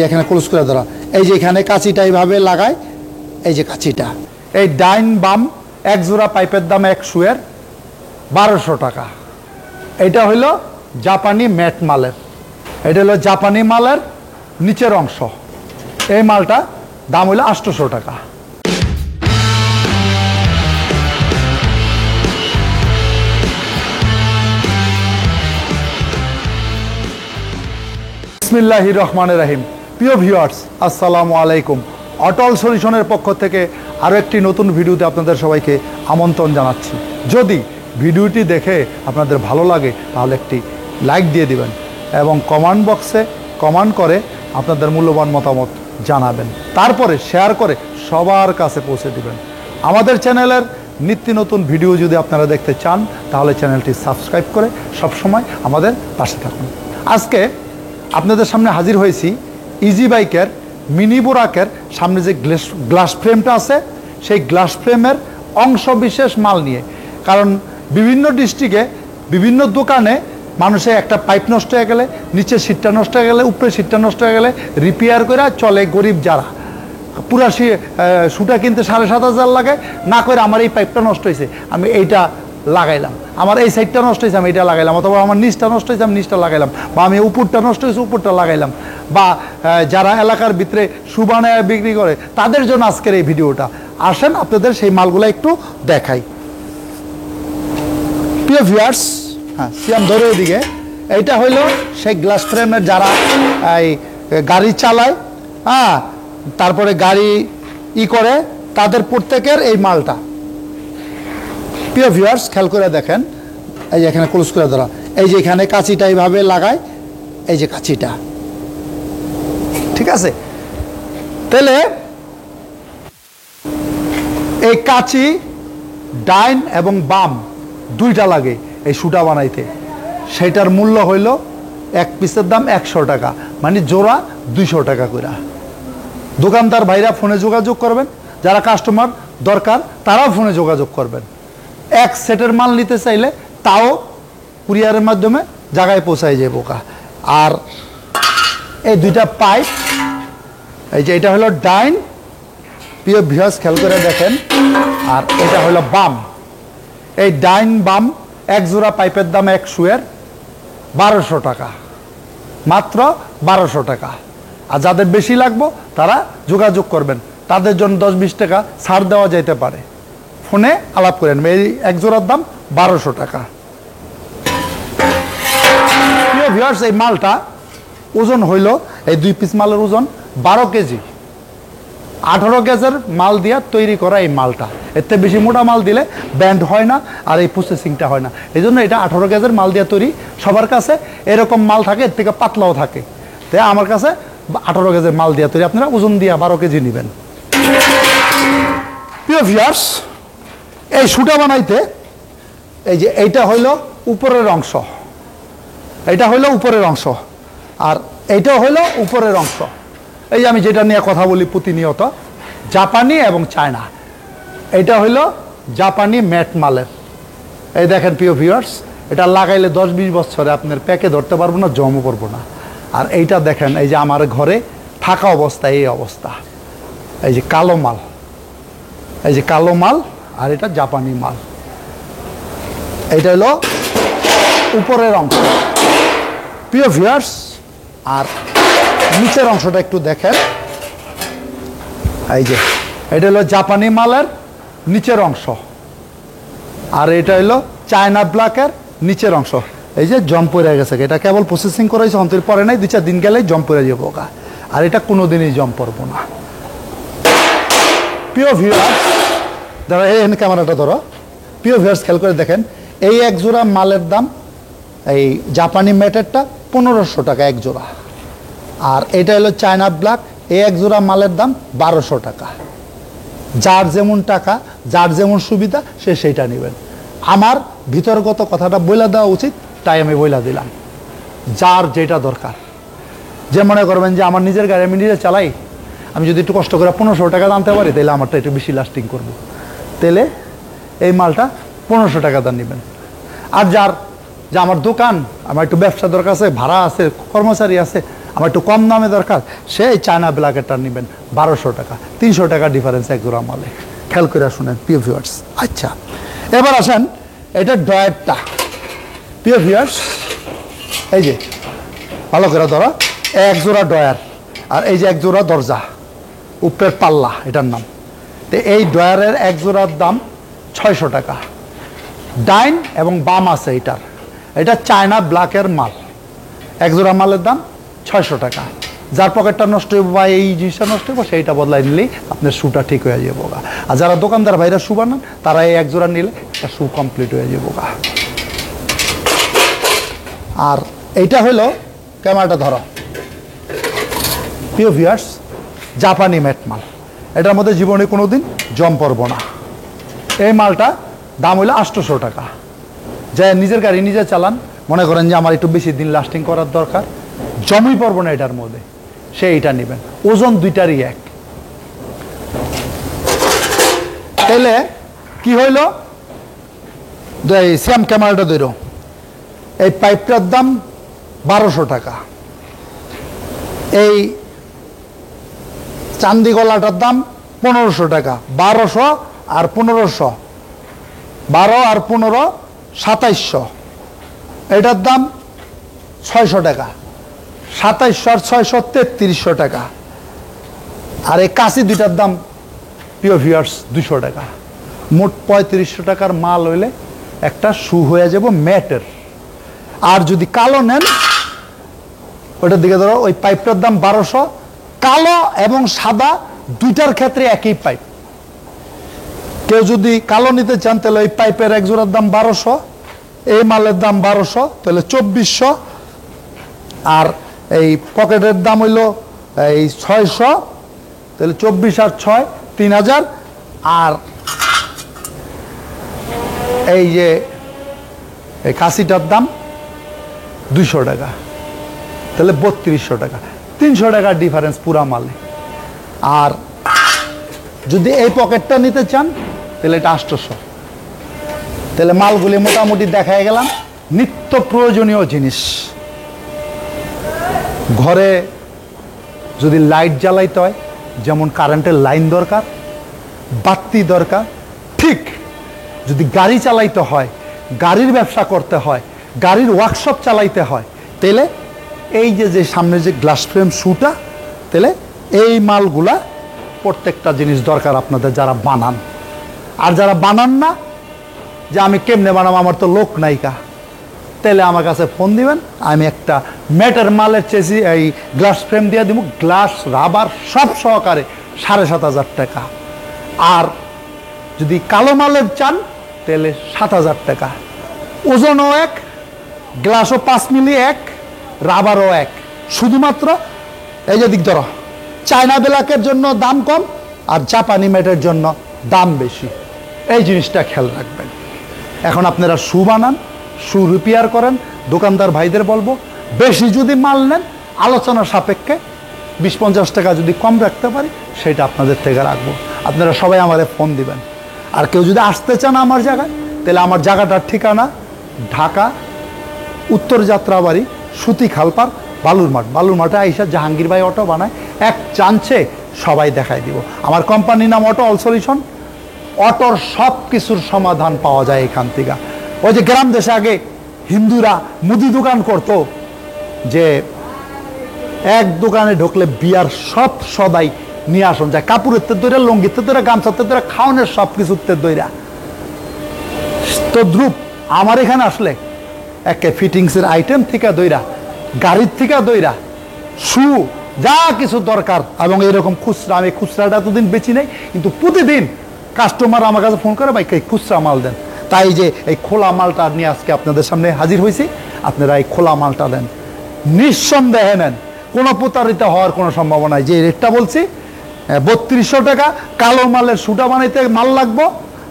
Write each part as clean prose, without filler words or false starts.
এখানে ক্লোজ করে ধরা, এই যে এখানে কাঁচিটা এইভাবে লাগায়, এই যে কাঁচিটা। এই ডাইন বাম এক জোড়া পাইপের দাম এক শুয়ের 1200 টাকা। এটা হইল জাপানি ম্যাট মালের, এটা হলো জাপানি মালের নিচের অংশ। এই মালটা দাম হইল 800 টাকা। বিসমিল্লাহির রহমানির রহিম। প্রিয় ভিউয়ার্স, আসসালামু আলাইকুম। অটল সলিউশনের পক্ষ থেকে আরও একটি নতুন ভিডিওতে আপনাদের সবাইকে আমন্ত্রণ জানাচ্ছি। যদি ভিডিওটি দেখে আপনাদের ভালো লাগে তাহলে একটি লাইক দিয়ে দিবেন এবং কমেন্ট বক্সে কমেন্ট করে আপনাদের মূল্যবান মতামত জানাবেন, তারপরে শেয়ার করে সবার কাছে পৌঁছে দিবেন। আমাদের চ্যানেলের নিত্য নতুন ভিডিও যদি আপনারা দেখতে চান তাহলে চ্যানেলটি সাবস্ক্রাইব করে সবসময় আমাদের পাশে থাকুন। আজকে আপনাদের সামনে হাজির হয়েছি ইজি বাইকের মিনি বোরাকের সামনে যে গ্লাস ফ্রেমটা আছে সেই গ্লাস ফ্রেমের অংশ বিশেষ মাল নিয়ে। কারণ বিভিন্ন ডিস্ট্রিক্টে বিভিন্ন দোকানে মানুষের একটা পাইপ নষ্ট হয়ে গেলে, নিচে সিটটা নষ্ট হয়ে গেলে, উপরে সিটটা নষ্ট হয়ে গেলে রিপেয়ার করে চলে গরিব যারা। পুরা সুটা কিনতে 7,500 লাগে, না করে আমার এই পাইপটা নষ্ট হয়েছে আমি এইটা লাগাইলাম, আমার এই সাইডটা নষ্ট হয়েছে আমি এটা লাগাইলাম, অথবা আমার নিচটা নষ্ট হয়েছে আমি নিচটা লাগাইলাম, বা আমি উপরটা নষ্ট হয়েছে উপরটা লাগাইলাম, বা যারা এলাকার ভিতরে সুবানায় বিক্রি করে তাদের জন্য আজকের এই ভিডিওটা। আসেন আপনাদের সেই মালগুলো একটু দেখাই। প্রিয় ভিউয়ার্স, হ্যাঁ সিয়াম ধরে ওইদিকে, এইটা হইল সেই গ্লাস ফ্রেমের যারা এই গাড়ি চালায়, হ্যাঁ তারপরে গাড়ি করে তাদের প্রত্যেকের এই মালটা। প্রিয় ভিউয়ার্স, খেয়াল করে দেখেন, এই যে এখানে ক্লোজ করে ধরা, এই যে এখানে কাঁচিটা এইভাবে লাগায়, এই যে কাঁচিটা, ঠিক আছে। তাহলে এই কাঁচি ডাইন এবং বাম দুইটা লাগে এই সুটা বানাইতে। সেটার মূল্য হইল এক পিসের দাম 100 টাকা, মানে জোড়া 200 টাকা করে। দোকানদার ভাইরা ফোনে যোগাযোগ করবেন, যারা কাস্টমার দরকার তারাও ফোনে যোগাযোগ করবেন। এক সেটের মাল নিতে চাইলে তাও কুরিয়ারের মাধ্যমে জায়গায় পৌঁছায় যায় বোকা। আর এই দুইটা পাইপ, এই যে এটা হলো ডাইন, প্রিয় ভিউয়ার্স খেয়াল করে দেখেন, আর এটা হলো বাম। এই ডাইন বাম এক জোড়া পাইপের দাম এক শুয়ের 1200 টাকা, মাত্র 1200 টাকা। আর যাদের বেশি লাগবে তারা যোগাযোগ করবেন, তাদের জন্য 10-20 টাকা ছাড় দেওয়া যেতে পারে। ফোনে আলাপ করেন। এই এক জোড়ার দাম 1200 টাকা। প্রিয় ভিউয়ার্স, এই মালটা ওজন হইল, এই 2 পিস মালের ওজন 12 কেজি। 18 কেজির মাল দিয়া তৈরি করা এই মালটা। এতে বেশি মোটা মাল দিলে ব্যান্ড হয় না আর এই প্রসেসিংটা হয় না, এই জন্য এটা 18 কেজির মাল দিয়া তৈরি। সবার কাছে এরকম মাল থাকে, এর থেকে পাতলাও থাকে। তাই আমার কাছে 18 কেজির মাল দিয়া তৈরি, আপনারা ওজন দিয়া 12 কেজি নেবেন। প্রিয় ভিউয়ার্স, এই সুটা বানাইতে এই যে এইটা হইল উপরের অংশ, এইটা হইল উপরের অংশ, আর এইটাও হইল উপরের অংশ। এই যে আমি যেটা নিয়ে কথা বলি প্রতিনিয়ত, জাপানি এবং চায়না, এটা হইল জাপানি ম্যাট মালের। এই দেখেন প্রিয় ভিউয়ার্স, এটা লাগাইলে 10-20 বছরে আপনার প্যাকে ধরতে পারবো না, জমও করবো না। আর এইটা দেখেন, এই যে আমার ঘরে থাকা অবস্থা এই অবস্থা, এই যে কালো মাল, এই যে কালো মাল, আর এটা জাপানি মাল। এটা হলো উপরের অংশ প্রিয় ভিউয়ার্স। আর নিচের অংশটা একটু দেখেন, এই যে এটা হলো জাপানি মালের নিচের অংশ, আর এটা হলো চায়না ব্ল্যাকের নিচের অংশ। এই যে জম পড়ে গেছে, এটা কেবল প্রসেসিং করাইছে, অন্তর পরে নাই, 2-4 দিন গেলেই জম পড়ে যাবো ওকা। আর এটা কোনোদিনই জম পড়বো না। প্রিয় ভিউয়ার্স, ধরো এই ক্যামেরাটা ধরো, প্রিয় ভিউয়ার্স খেয়াল করে দেখেন, এই এক জোড়া মালের দাম, এই জাপানি ম্যাটেরটা 1500 টাকা এক জোড়া। আর এটা হলো চায়না ব্ল্যাক, এই এক জোড়া মালের দাম 1200 টাকা। যার যেমন টাকা, যার যেমন সুবিধা সে সেইটা নেবেন। আমার ভিতরগত কথাটা বইলা দেওয়া উচিত, তাই আমি বইলা দিলাম। যার যেটা দরকার, যে মনে করবেন যে আমার নিজের গাড়ি আমি নিজে চালাই, আমি যদি একটু কষ্ট করে 1500 টাকা আনতে পারি তাহলে আমারটা একটু বেশি লাস্টিং করবো, তাহলে এই মালটা 1500 টাকা দাম নেবেন। আর যার যে আমার দোকান, আমার একটু ব্যবসা দরকার আছে, ভাড়া আছে, কর্মচারী আছে, আমার একটু কম দামে দরকার, সে এই চায়না ব্ল্যাকেরটা নেবেন 1200 টাকা, 300 টাকা ডিফারেন্স এক জোড়া মালে। খেয়াল করে শুনেন প্রিয় ভিউয়ার্স। আচ্ছা, এবার আসেন এটা ড্রয়ারটা। প্রিয় ভিউয়ার্স, এই যে ভালো করে ধরো, এক জোড়া ড্রয়ার, আর এই যে এক জোড়া দরজা, উপরের পাল্লা এটার নাম। তো এই ড্রয়ারের এক জোড়ার দাম 600 টাকা। ডাইন এবং বাম আছে এটার, এটা চায়না ব্ল্যাকের মাল। এক জোড়া মালের দাম 600 টাকা। যার পকেটটা নষ্ট হইব বা এই জিনিসটা নষ্ট হইব, সেইটা বদলাই নিলেই আপনার শুটা ঠিক হয়ে যাবো গা। আর যারা দোকানদার ভাইরা শু বানান, তারা এই এক জোড়া নিলে একটা শু কমপ্লিট হয়ে যাবো গা। আর এইটা হলো, ক্যামেরাটা ধরো প্রিয় ভিউয়ার্স, জাপানি ম্যাট মাল। এটার মধ্যে জীবনে কোনো দিন জম পড়ব না। এই মালটা দাম হইলো 800 টাকা। যে নিজের গাড়ি নিজে চালান, মনে করেন যে আমার একটু বেশি দিন লাস্টিং করার দরকার, জমই পড়ব না এটার মধ্যে, সে এইটা নেবেন। ওজন দুইটারই এক। তাহলে কি হইল, সেম ক্যামেরাটা ধর, এই পাইপটার দাম 1200 টাকা, এই চান্দি গলাটার দাম 1500 টাকা। 1200 আর 1500, 12 আর 15 2700, এটার দাম 600 টাকা। 2700 আর 600 3300 টাকা। আর এই কাশি দুইটার দাম প্রিয় ভিউয়ার্স 200 টাকা। মোট 3500 টাকার মাল হইলে একটা শু হয়ে যাব ম্যাটের। আর যদি কালো নেন, ওইটার দিকে ধরো, ওই পাইপটার দাম 1200। কালো এবং সাদা দুইটার ক্ষেত্রে একই পাইপ। কেউ যদি কালো নিতে চান, তাহলে ওই পাইপের এক জোড়ার দাম 1200, এই মালের দাম 1200, তাহলে 2400। আর এই পকেটের দাম হইল এই 600, তাহলে 24 আর 6 3000। আর এই যে এই কাশিটার দাম 200 টাকা, তাহলে 3200 টাকা। 300 টাকার ডিফারেন্স পুরা মালে। আর যদি এই পকেটটা নিতে চান, তাহলে এটা 800। তাহলে মালগুলি মোটামুটি দেখায় গেলাম। নিত্য প্রয়োজনীয় জিনিস। ঘরে যদি লাইট জ্বালাইতে হয়, যেমন কারেন্টের লাইন দরকার, বাতি দরকার, ঠিক যদি গাড়ি চালাইতে হয়, গাড়ির ব্যবসা করতে হয়, গাড়ির ওয়ার্কশপ চালাইতে হয়, তাহলে এই যে সামনে যে গ্লাস ফ্রেম শুটা, তাহলে এই মালগুলা প্রত্যেকটা জিনিস দরকার আপনাদের যারা বানান। আর যারা বানান না, যে আমি কেমনে বানাবো, আমার তো লোক নাইকা, তাহলে আমার কাছে ফোন দিবেন, আমি একটা ম্যাটের মালের চেয়েছি এই গ্লাস ফ্রেম দিয়ে দিব, গ্লাস রাবার সব সহকারে 7500 টাকা। আর যদি কালো মালের চান, তাহলে 7000 টাকা। ওজনও এক, গ্লাসও 5 মিলি এক, রাবারও এক। শুধুমাত্র এই যে দিক ধরো, চায়না ব্ল্যাকের জন্য দাম কম, আর জাপানি ম্যাটের জন্য দাম বেশি। এই জিনিসটা খেয়াল রাখবেন। এখন আপনারা শু বানান, শু রিপেয়ার করেন, দোকানদার ভাইদের বলবো, বেশি যদি মাল নেন, আলোচনার সাপেক্ষে 20-50 টাকা যদি কম রাখতে পারি, সেটা আপনাদের থেকে রাখবো। আপনারা সবাই আমাদের ফোন দিবেন। আর কেউ যদি আসতে চান আমার জায়গায়, তাহলে আমার জায়গাটার ঠিকানা ঢাকা উত্তর যাত্রাবাড়ি, সুতি খালপার, বালুর মাঠ। বালুর মাঠে আইসা জাহাঙ্গীর ভাই অটো বানায়, এক চান্সে সবাই দেখাই দিব। আমার কোম্পানির নাম অটো অল সলিউশন। অটোর সব কিছুর সমাধান পাওয়া যায় এখান থেকে। ওই যে গ্রাম দেশে আগে হিন্দুরা মুদি দোকান করত, যে এক দোকানে ঢুকলে বিয়ার সব সদাই নিয়ে আসন যায়, কাপড়ের তে দইরা, লঙ্গির তে দইরা, গামছার তে দইরা, খাওয়ানোর সব কিছুর তে দইরা। তো দ্রুপ আমার এখানে আসলে একে ফিটিংসের আইটেম থেকে দইরা, গাড়ির থেকে দইরা, শু যা কিছু দরকার, এবং এরকম খুচরা, আমি খুচরাটা এতদিন বেচি নাই, কিন্তু প্রতিদিন কাস্টমার আমার কাছে ফোন করে, ভাই খুচরা মাল দেন। তাই যে এই খোলা মালটা নিয়ে আজকে আপনাদের সামনে হাজির হয়েছি। আপনারা এই খোলা মালটা দেন, নিঃসন্দেহে নেন, কোনো প্রতারিত হওয়ার কোনো সম্ভাবনা নাই। যে রেটটা বলছি 3200 টাকা। কালো মালের শুটা বানাইতে মাল লাগবো,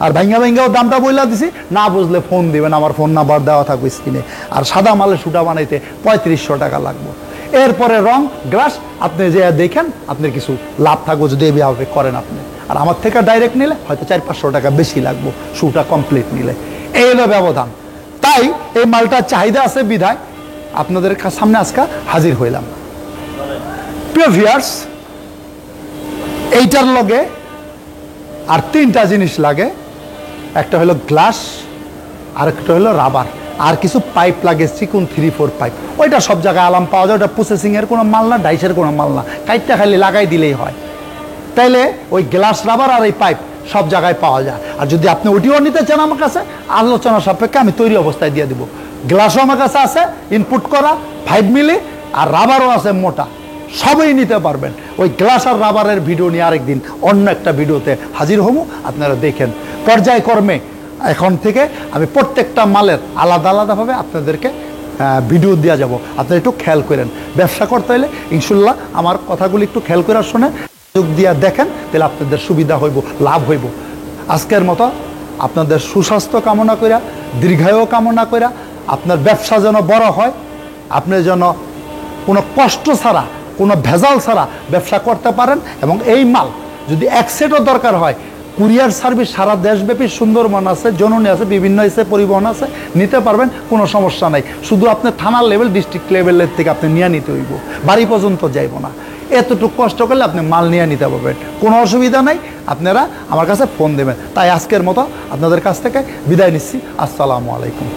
আর ভাঙ্গাও দামটা বইলা দিছি, না বুঝলে ফোন দিবেন, আমার ফোন নাম্বার দেওয়া থাকবে স্ক্রিনে। আর সাদা মালের শুটা বানাইতে 3500 টাকা লাগবে। এরপরে রং, গ্লাস আপনি যে দেখেন, আপনার কিছু লাভ থাকবে যদি এইভাবে করেন আপনি। আর আমার থেকে ডাইরেক্ট নিলে হয়তো 400-500 টাকা বেশি লাগবে শুটা কমপ্লিট নিলে। এই হলো ব্যবধান। তাই এই মালটার চাহিদা আছে বিধায় আপনাদের সামনে আজকে হাজির হইলাম। প্রিয় ভিউয়ার্স, এইটার লগে আর তিনটা জিনিস লাগে। একটা হলো গ্লাস, আর একটা হলো রাবার, আর কিছু পাইপ লাগে, চিকুন 3-4 পাইপ। ওইটা সব জায়গায় আলাম পাওয়া যায়। ওটা প্রসেসিংয়ের কোনো মাল না, ডাইসের কোনো মাল না, কাইটটা খালি লাগাই দিলেই হয়। তাইলে ওই গ্লাস, রাবার আর এই পাইপ সব জায়গায় পাওয়া যায়। আর যদি আপনি ওটিও নিতে চান আমার কাছে, আলোচনা সাপেক্ষে আমি তৈরি অবস্থায় দিয়ে দিব। গ্লাসও আমার কাছে আছে ইনপুট করা 5 মিলি, আর রাবারও আছে মোটা, সবই নিতে পারবেন। ওই গ্লাস আর রাবারের ভিডিও নিয়ে আরেকদিন অন্য একটা ভিডিওতে হাজির হবো, আপনারা দেখেন। পর্যায়ক্রমে এখন থেকে আমি প্রত্যেকটা মালের আলাদা আলাদাভাবে আপনাদেরকে ভিডিও দেওয়া যাব। আপনারা একটু খেয়াল করেন। ব্যবসা করতে হলে ইনশাল্লাহ আমার কথাগুলি একটু খেয়াল করে শুনে যোগ দিয়া দেখেন, তাহলে আপনাদের সুবিধা হইব, লাভ হইব। আজকের মতো আপনাদের সুস্বাস্থ্য কামনা কইরা, দীর্ঘায়ু কামনা কইরা, আপনার ব্যবসা যেন বড় হয়, আপনি যেন কোনো কষ্ট ছাড়া, কোনো ভেজাল ছাড়া ব্যবসা করতে পারেন। এবং এই মাল যদি এক সেটও দরকার হয়, কুরিয়ার সার্ভিস সারা দেশব্যাপী, সুন্দরবন আছে, জননী আছে, বিভিন্ন এসে পরিবহন আছে, নিতে পারবেন, কোনো সমস্যা নাই। শুধু আপনি থানার লেভেল, ডিস্ট্রিক্ট লেভেলের থেকে আপনি নিয়ে নিতে হইব, বাড়ি পর্যন্ত যাইব না। এতটুকু কষ্ট করলে আপনি মাল নিয়ে নিতে পারবেন, কোনো অসুবিধা নাই। আপনারা আমার কাছে ফোন দেবেন। তাই আজকের মতো আপনাদের কাছ থেকে বিদায় নিচ্ছি। আসসালামু আলাইকুম।